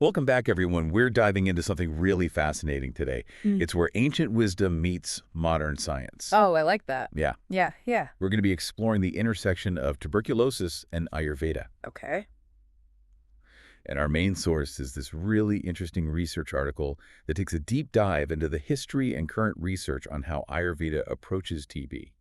Welcome back, everyone. We're diving into something really fascinating today. Mm. It's where ancient wisdom meets modern science. Oh, I like that. Yeah, Yeah. we're going to be exploring the intersection of tuberculosis and Ayurveda. Okay. And our main source is this really interesting research article that takes a deep dive into the history and current research on how Ayurveda approaches TB.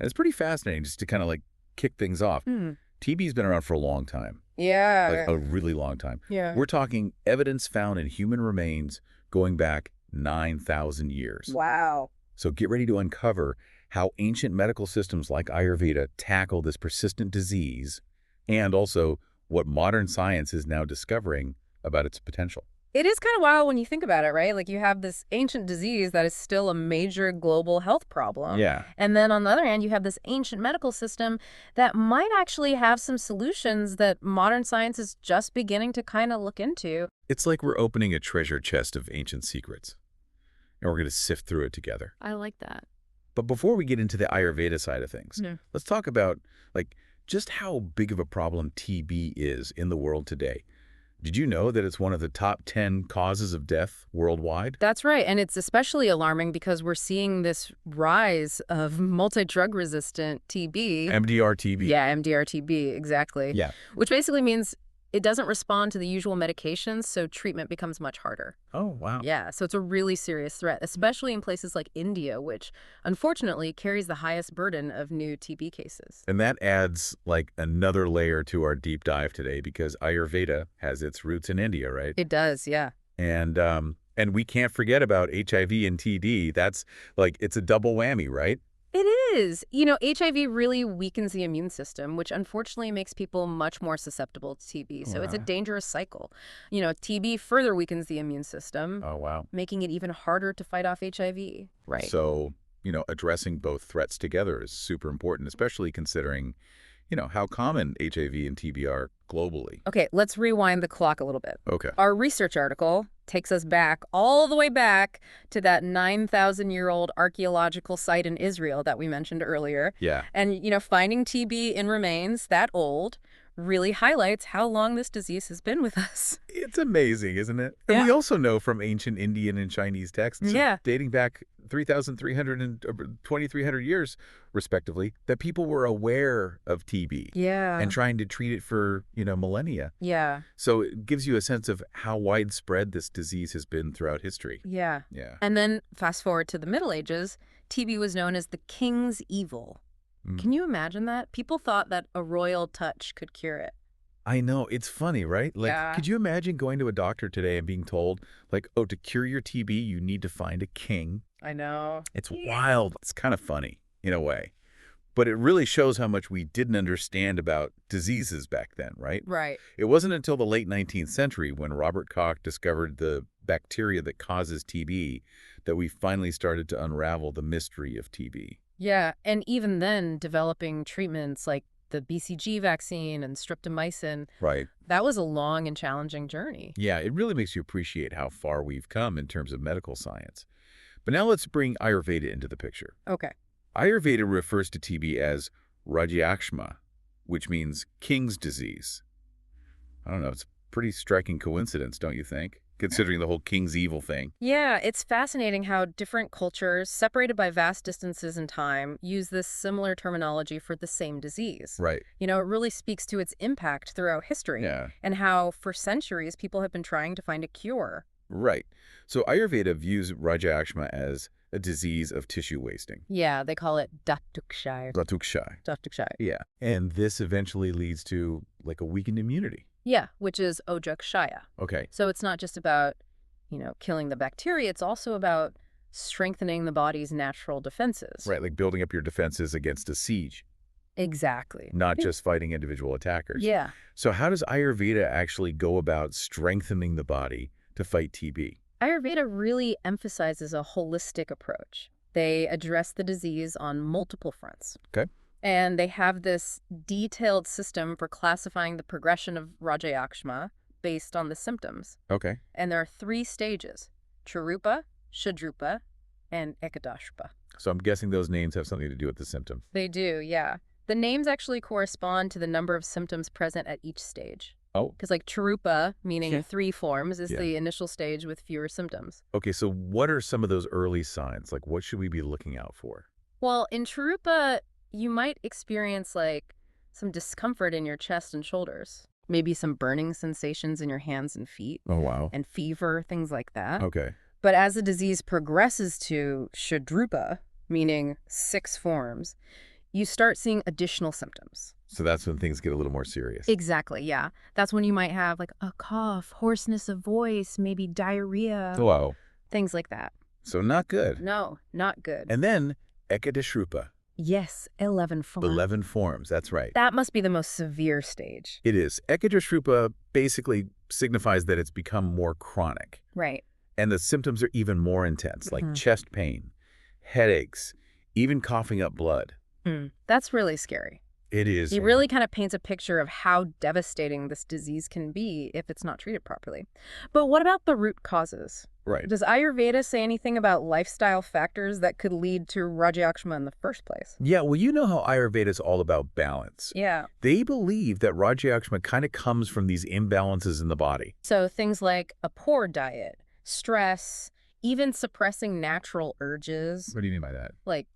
And it's pretty fascinating just to kind of like kick things off. Hmm. TB's been around for a long time, like Yeah. a really long time. Yeah. We're talking evidence found in human remains going back 9,000 years. Wow. So get ready to uncover how ancient medical systems like Ayurveda tackle this persistent disease and also what modern science is now discovering about its potential. It is kind of wild when you think about it, right? Like you have this ancient disease that is still a major global health problem. Yeah. And then on the other hand, you have this ancient medical system that might actually have some solutions that modern science is just beginning to kind of look into. It's like we're opening a treasure chest of ancient secrets, and we're going to sift through it together. I like that. But before we get into the Ayurveda side of things, Yeah. let's talk about just how big of a problem TB is in the world today. Did you know that it's one of the top 10 causes of death worldwide? That's right. And it's especially alarming because we're seeing this rise of multi-drug resistant TB. MDR-TB. Yeah, MDR-TB, exactly. Yeah. Which basically means it doesn't respond to the usual medications, so treatment becomes much harder. Oh, wow. Yeah, so it's a really serious threat, especially in places like India, which unfortunately carries the highest burden of new TB cases. And that adds like another layer to our deep dive today because Ayurveda has its roots in India, right? It does, yeah. And we can't forget about HIV and TD. That's it's a double whammy, right? It is. HIV really weakens the immune system, which unfortunately makes people much more susceptible to TB. So it's a Wow. dangerous cycle. TB further weakens the immune system, Oh, wow. making it even harder to fight off HIV. Right. So, addressing both threats together is super important, especially considering, how common HIV and TB are globally. Okay, let's rewind the clock a little bit. Okay. Our research article takes us back, all the way back to that 9,000-year-old archaeological site in Israel that we mentioned earlier. Yeah. And, finding TB in remains that old really highlights how long this disease has been with us. It's amazing, isn't it? And Yeah. we also know from ancient Indian and Chinese texts, Yeah. dating back 3,300 and 2,300 years, respectively, that people were aware of TB Yeah. and trying to treat it for, millennia. Yeah. So it gives you a sense of how widespread this disease has been throughout history. Yeah. Yeah. And then fast forward to the Middle Ages, TB was known as the king's evil. Mm. Can you imagine that? People thought that a royal touch could cure it. I know. It's funny, right? Yeah. Could you imagine going to a doctor today and being told, oh, to cure your TB, you need to find a king? I know. It's wild. It's kind of funny in a way. But it really shows how much we didn't understand about diseases back then, right? Right. It wasn't until the late 19th century when Robert Koch discovered the bacteria that causes TB that we finally started to unravel the mystery of TB. Yeah, and even then, developing treatments like the BCG vaccine and streptomycin, Right. that was a long and challenging journey. Yeah, it really makes you appreciate how far we've come in terms of medical science. But now let's bring Ayurveda into the picture. Okay. Ayurveda refers to TB as Rajaakshma, which means king's disease. I don't know, it's a pretty striking coincidence, don't you think? Considering the whole king's evil thing. Yeah, it's fascinating how different cultures, separated by vast distances in time, use this similar terminology for the same disease. Right. It really speaks to its impact throughout history Yeah. and how, for centuries, people have been trying to find a cure. Right. So Ayurveda views Rajaakshma as a disease of tissue wasting. Yeah, they call it Datukshai. Datukshai. Yeah. And this eventually leads to a weakened immunity. Yeah, which is Ojakshaya. Okay. So it's not just about, killing the bacteria. It's also about strengthening the body's natural defenses. Right, like building up your defenses against a siege, Exactly. not just fighting individual attackers. Yeah. So how does Ayurveda actually go about strengthening the body to fight TB? Ayurveda really emphasizes a holistic approach. They address the disease on multiple fronts. Okay. And they have this detailed system for classifying the progression of Rajaakshma based on the symptoms. Okay. And there are 3 stages: Charupa, Shadrupa, and Ekadashpa. So I'm guessing those names have something to do with the symptoms. They do, yeah. The names actually correspond to the number of symptoms present at each stage. Oh, Because like Charupa, meaning yeah. 3 forms, is Yeah. the initial stage with fewer symptoms. Okay, so what are some of those early signs? Like, what should we be looking out for? Well, in Charupa, you might experience like some discomfort in your chest and shoulders, maybe some burning sensations in your hands and feet, Oh, wow. and fever, things like that. Okay. But as the disease progresses to Shadrupa, meaning 6 forms, you start seeing additional symptoms. So that's when things get a little more serious. Exactly, yeah. That's when you might have like a cough, hoarseness of voice, maybe diarrhea, Oh, wow. things like that. So not good. No, not good. And then Ekadishrupa, Yes, 11 forms. 11 forms. That's right. That must be the most severe stage. It is. Ekadishrupa basically signifies that it's become more chronic. Right. And the symptoms are even more intense, like Mhm. chest pain, headaches, even coughing up blood. That's really scary. It is. He really kind of paints a picture of how devastating this disease can be if it's not treated properly. But what about the root causes? Right. Does Ayurveda say anything about lifestyle factors that could lead to Rajaakshma in the first place? Yeah, well, you know how Ayurveda is all about balance. Yeah. They believe that Rajaakshma kind of comes from these imbalances in the body. So things like a poor diet, stress, even suppressing natural urges, What do you mean by that? like,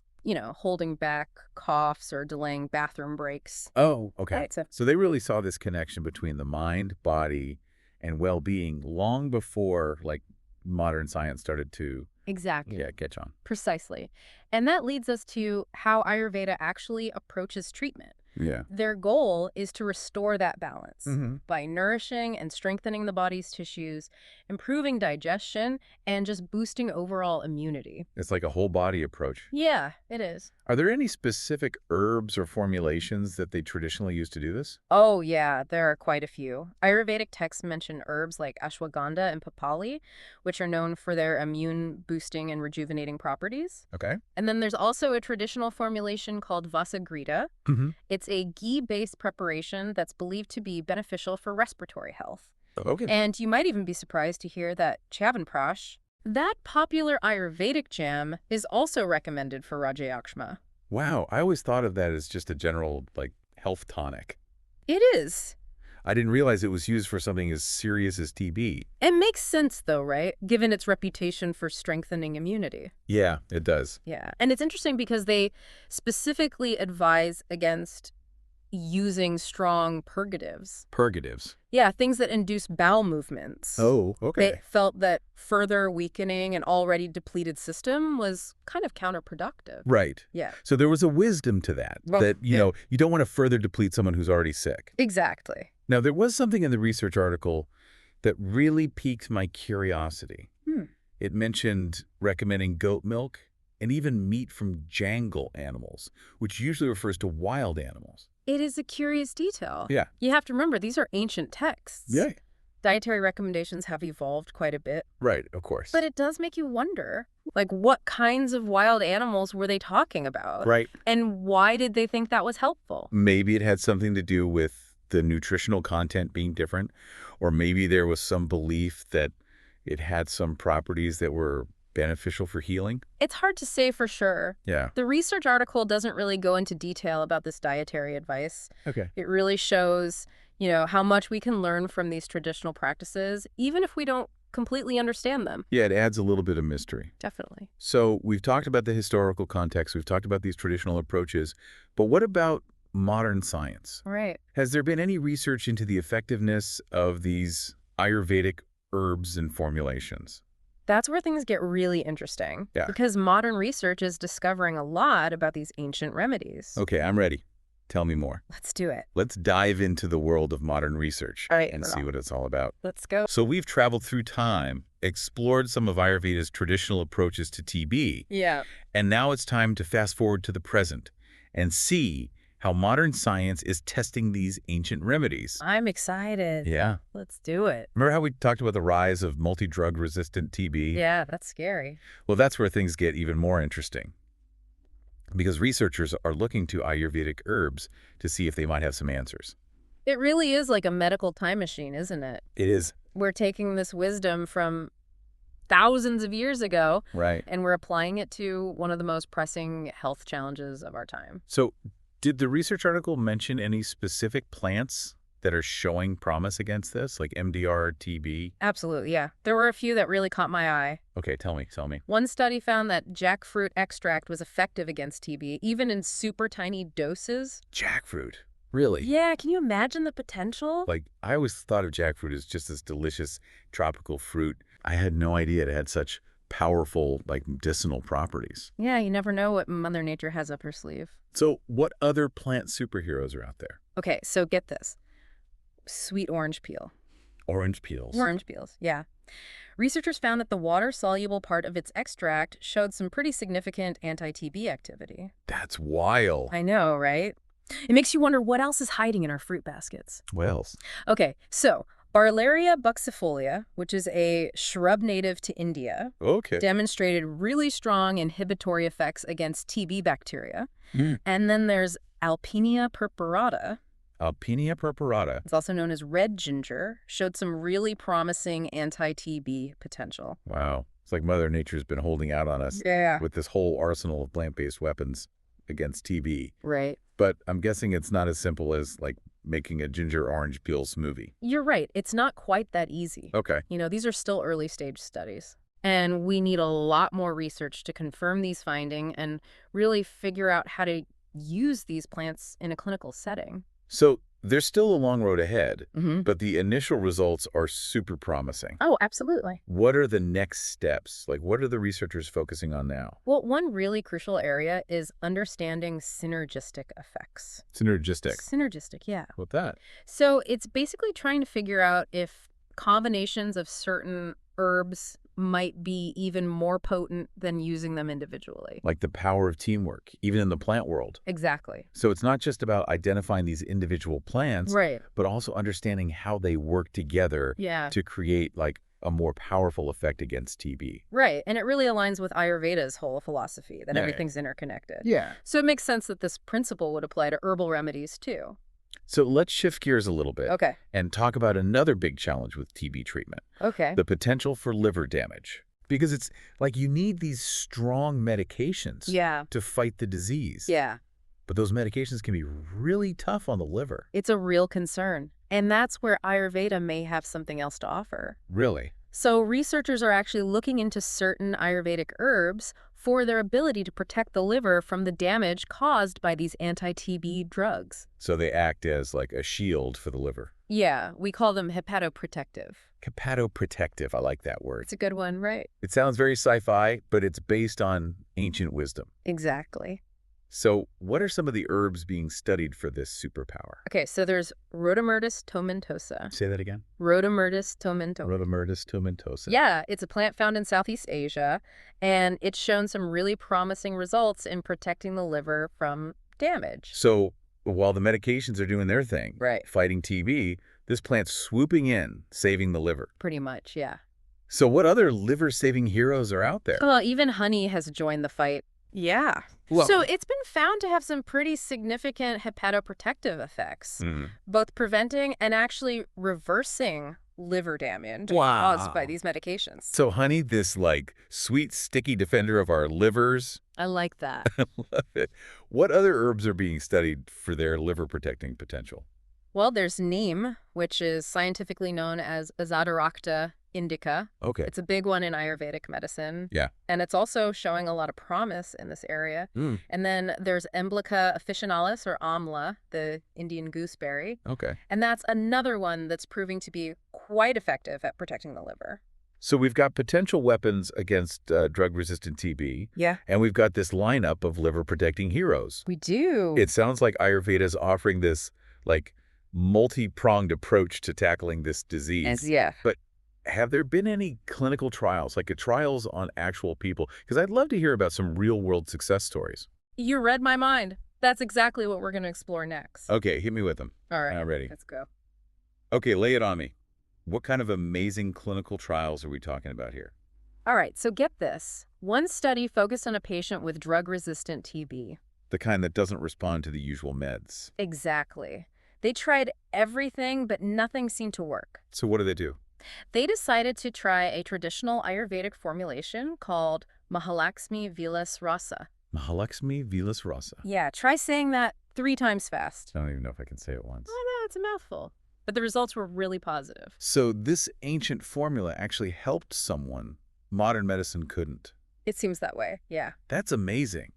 holding back coughs or delaying bathroom breaks. Oh, okay. Right. So they really saw this connection between the mind, body, and well-being long before, like, modern science started to, Exactly. catch on. Precisely. And that leads us to how Ayurveda actually approaches treatment. Yeah. Their goal is to restore that balance Mm-hmm. by nourishing and strengthening the body's tissues, improving digestion, and just boosting overall immunity. It's like a whole body approach. Yeah, it is. Are there any specific herbs or formulations that they traditionally used to do this? Oh, yeah, there are quite a few. Ayurvedic texts mention herbs like ashwagandha and papali, which are known for their immune boosting and rejuvenating properties. Okay. And then there's also a traditional formulation called vasagrita. Mm-hmm. It's a ghee-based preparation that's believed to be beneficial for respiratory health. Okay. And you might even be surprised to hear that Chyavanprash, that popular Ayurvedic jam, is also recommended for Rajaakshma. Wow, I always thought of that as just a general, like, health tonic. It is. I didn't realize it was used for something as serious as TB. It makes sense, though, right? Given its reputation for strengthening immunity. Yeah, it does. Yeah. And it's interesting because they specifically advise against using strong purgatives. Purgatives. Yeah, things that induce bowel movements. Oh, okay. They felt that further weakening an already depleted system was kind of counterproductive. Right. Yeah, So there was a wisdom to that, Well, that, you yeah. know, you don't want to further deplete someone who's already sick. exactly. Now, there was something in the research article that really piqued my curiosity. It mentioned recommending goat milk and even meat from jangle animals, which usually refers to wild animals. It is a curious detail. Yeah. You have to remember, these are ancient texts. Yeah. Dietary recommendations have evolved quite a bit. Right, of course. But it does make you wonder, like, what kinds of wild animals were they talking about? Right. And why did they think that was helpful? Maybe it had something to do with the nutritional content being different, or maybe there was some belief that it had some properties that were beneficial for healing. It's hard to say for sure. Yeah. The research article doesn't really go into detail about this dietary advice. Okay. It really shows, how much we can learn from these traditional practices, even if we don't completely understand them. Yeah, it adds a little bit of mystery. Definitely. So we've talked about the historical context, we've talked about these traditional approaches, but what about modern science? Right. Has there been any research into the effectiveness of these Ayurvedic herbs and formulations? That's where things get really interesting. Yeah. Because modern research is discovering a lot about these ancient remedies. Okay, I'm ready. Tell me more. Let's do it. Let's dive into the world of modern research All right, and we're see on. what it's all about. Let's go. So we've traveled through time, explored some of Ayurveda's traditional approaches to TB, Yeah. and now it's time to fast forward to the present and see how modern science is testing these ancient remedies. I'm excited. Yeah. Let's do it. Remember how we talked about the rise of multi-drug resistant TB? Yeah, that's scary. Well, that's where things get even more interesting, because researchers are looking to Ayurvedic herbs to see if they might have some answers. It really is like a medical time machine, isn't it? It is. We're taking this wisdom from thousands of years ago Right. and we're applying it to one of the most pressing health challenges of our time. So did the research article mention any specific plants that are showing promise against this, like MDR, TB? Absolutely, yeah. There were a few that really caught my eye. Okay, tell me, tell me. One study found that jackfruit extract was effective against TB, even in super tiny doses. Jackfruit. Really? Yeah, can you imagine the potential? Like, I always thought of jackfruit as just this delicious tropical fruit. I had no idea it had such powerful, like, medicinal properties. Yeah, you never know what Mother Nature has up her sleeve. So what other plant superheroes are out there? Okay, so get this. Sweet orange peel. Orange peels. Orange peels, yeah. Researchers found that the water-soluble part of its extract showed some pretty significant anti-TB activity. That's wild. I know, right? It makes you wonder what else is hiding in our fruit baskets. What else? Okay, so Barlaria buxifolia, which is a shrub native to India, Okay. demonstrated really strong inhibitory effects against TB bacteria. Mm. And then there's Alpinia purpurata. Alpinia purpurata. It's also known as red ginger, showed some really promising anti-TB potential. Wow. It's like Mother Nature's been holding out on us Yeah. with this whole arsenal of plant-based weapons against TB. Right. But I'm guessing it's not as simple as, like, making a ginger orange peel smoothie. You're right. It's not quite that easy. Okay. You know, these are still early stage studies. And we need a lot more research to confirm these findings and really figure out how to use these plants in a clinical setting. So there's still a long road ahead, Mm-hmm. but the initial results are super promising. Oh, absolutely. What are the next steps? Like, what are the researchers focusing on now? Well, one really crucial area is understanding synergistic effects. Synergistic. Synergistic, yeah. What's that? So it's basically trying to figure out if combinations of certain herbs might be even more potent than using them individually. Like the power of teamwork, even in the plant world. Exactly. So it's not just about identifying these individual plants, Right. but also understanding how they work together Yeah. to create, like, a more powerful effect against TB. Right. And it really aligns with Ayurveda's whole philosophy that Yeah. everything's interconnected. Yeah. So it makes sense that this principle would apply to herbal remedies too. So let's shift gears a little bit Okay. and talk about another big challenge with TB treatment, Okay. the potential for liver damage. Because it's like you need these strong medications Yeah. to fight the disease. Yeah. But those medications can be really tough on the liver. It's a real concern. And that's where Ayurveda may have something else to offer. Really? So researchers are actually looking into certain Ayurvedic herbs for their ability to protect the liver from the damage caused by these anti-TB drugs. So they act as like a shield for the liver. Yeah, we call them hepatoprotective. Hepatoprotective, I like that word. It's a good one, right? It sounds very sci-fi, but it's based on ancient wisdom. Exactly. So what are some of the herbs being studied for this superpower? Okay, so there's Rhodamyrtis tomentosa. Say that again. Rhodamyrtis tomentosa. Rhodamyrtis tomentosa. Yeah, it's a plant found in Southeast Asia, and it's shown some really promising results in protecting the liver from damage. So while the medications are doing their thing, Right. fighting TB, this plant's swooping in, saving the liver. Pretty much, yeah. So what other liver-saving heroes are out there? Well, even honey has joined the fight. Yeah. Well- So it's been found to have some pretty significant hepatoprotective effects, Mm. both preventing and actually reversing liver damage Wow. caused by these medications. So honey, this like sweet, sticky defender of our livers. I like that. Love it. What other herbs are being studied for their liver protecting potential? Well, there's neem, which is scientifically known as Azadirachta indica. Okay. It's a big one in Ayurvedic medicine. Yeah. And it's also showing a lot of promise in this area. Mm. And then there's Emblica officinalis, or amla, the Indian gooseberry. Okay. And that's another one that's proving to be quite effective at protecting the liver. So we've got potential weapons against drug-resistant TB, Yeah. and we've got this lineup of liver-protecting heroes. We do. It sounds like Ayurveda is offering this, like, multi-pronged approach to tackling this disease. Yeah. But have there been any clinical trials, like trials on actual people? Because I'd love to hear about some real-world success stories. You read my mind. That's exactly what we're going to explore next. Okay, hit me with them. All right. I'm ready. Let's go. Okay, lay it on me. What kind of amazing clinical trials are we talking about here? All right. So get this. One study focused on a patient with drug-resistant TB. The kind that doesn't respond to the usual meds. Exactly. They tried everything, but nothing seemed to work. So what do they do? They decided to try a traditional Ayurvedic formulation called Mahalaxmi Vilas Rasa. Mahalaxmi Vilas Rasa. Yeah, try saying that 3 times fast. I don't even know if I can say it once. Oh, no, it's a mouthful. but the results were really positive. So this ancient formula actually helped someone modern medicine couldn't. It seems that way, yeah. That's amazing.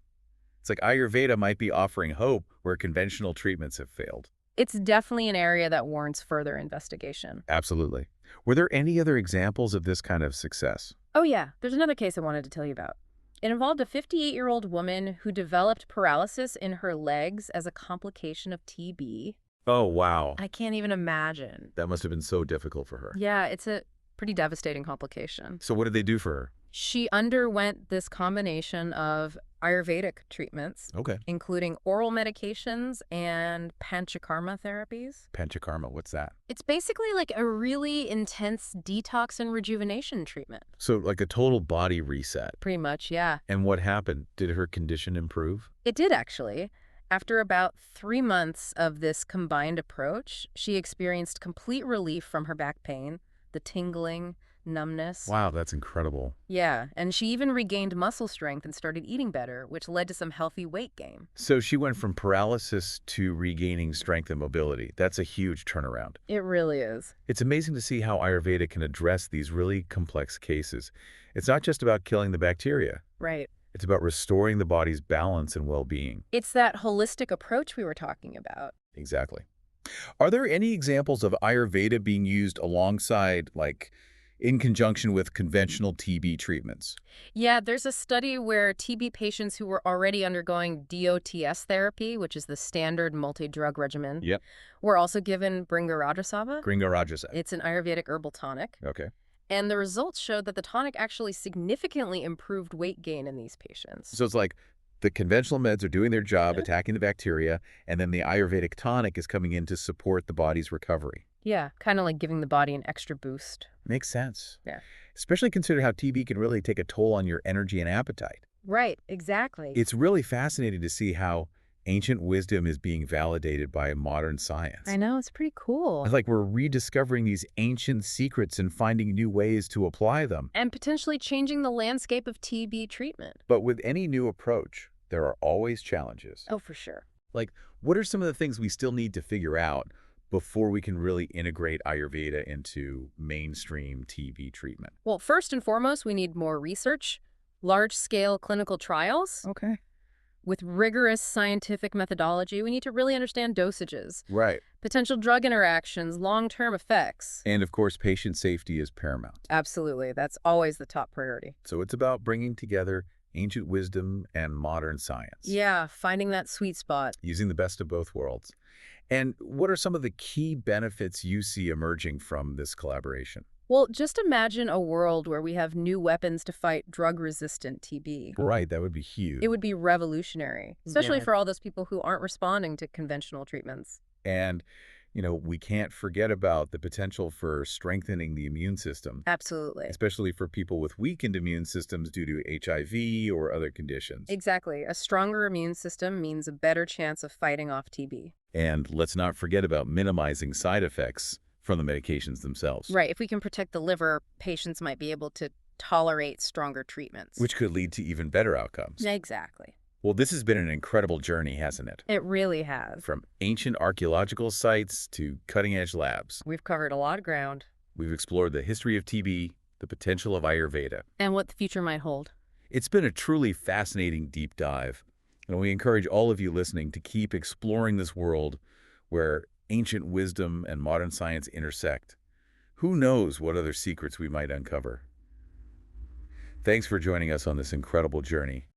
It's like Ayurveda might be offering hope where conventional treatments have failed. It's definitely an area that warrants further investigation. Absolutely. Were there any other examples of this kind of success? Oh yeah, there's another case I wanted to tell you about. It involved a 58-year-old woman who developed paralysis in her legs as a complication of TB. Oh, wow. I can't even imagine. That must have been so difficult for her. Yeah, it's a pretty devastating complication. So what did they do for her? She underwent this combination of Ayurvedic treatments, Okay. including oral medications and panchakarma therapies. Panchakarma, what's that? It's basically like a really intense detox and rejuvenation treatment. So like a total body reset. Pretty much, yeah. And what happened? Did her condition improve? It did actually. After about 3 months of this combined approach, she experienced complete relief from her back pain, the tingling, numbness. Wow, that's incredible. Yeah, and she even regained muscle strength and started eating better, which led to some healthy weight gain. So she went from paralysis to regaining strength and mobility. That's a huge turnaround. It really is. It's amazing to see how Ayurveda can address these really complex cases. It's not just about killing the bacteria. Right. It's about restoring the body's balance and well-being. It's that holistic approach we were talking about. Exactly. Are there any examples of Ayurveda being used alongside, like, in conjunction with conventional TB treatments? Yeah, there's a study where TB patients who were already undergoing DOTS therapy, which is the standard multi-drug regimen, Yep. were also given Bringarajasava. Gringarajasa. It's an Ayurvedic herbal tonic. Okay. And the results showed that the tonic actually significantly improved weight gain in these patients. So it's like the conventional meds are doing their job, attacking the bacteria, and then the Ayurvedic tonic is coming in to support the body's recovery. Yeah, kind of like giving the body an extra boost. Makes sense. Yeah. Especially consider how TB can really take a toll on your energy and appetite. Right, exactly. It's really fascinating to see how ancient wisdom is being validated by modern science. I know, it's pretty cool. It's like we're rediscovering these ancient secrets and finding new ways to apply them. And potentially changing the landscape of TB treatment. But with any new approach, there are always challenges. Oh, for sure. Like, what are some of the things we still need to figure out before we can really integrate Ayurveda into mainstream TB treatment? Well, first and foremost, we need more research, large-scale clinical trials. Okay. With rigorous scientific methodology, we need to really understand dosages, Right. potential drug interactions, long-term effects. And of course, patient safety is paramount. Absolutely. That's always the top priority. So it's about bringing together ancient wisdom and modern science. Yeah, finding that sweet spot. Using the best of both worlds. And what are some of the key benefits you see emerging from this collaboration? Well, just imagine a world where we have new weapons to fight drug-resistant TB. Right, that would be huge. It would be revolutionary, especially Yeah. for all those people who aren't responding to conventional treatments. And, we can't forget about the potential for strengthening the immune system, Absolutely. especially for people with weakened immune systems due to HIV or other conditions. Exactly. A stronger immune system means a better chance of fighting off TB. And let's not forget about minimizing side effects from the medications themselves. Right. If we can protect the liver, patients might be able to tolerate stronger treatments. Which could lead to even better outcomes. Exactly. Well, this has been an incredible journey, hasn't it? It really has. From ancient archaeological sites to cutting-edge labs. We've covered a lot of ground. We've explored the history of TB, the potential of Ayurveda. And what the future might hold. It's been a truly fascinating deep dive, and we encourage all of you listening to keep exploring this world where ancient wisdom and modern science intersect. Who knows what other secrets we might uncover? Thanks for joining us on this incredible journey.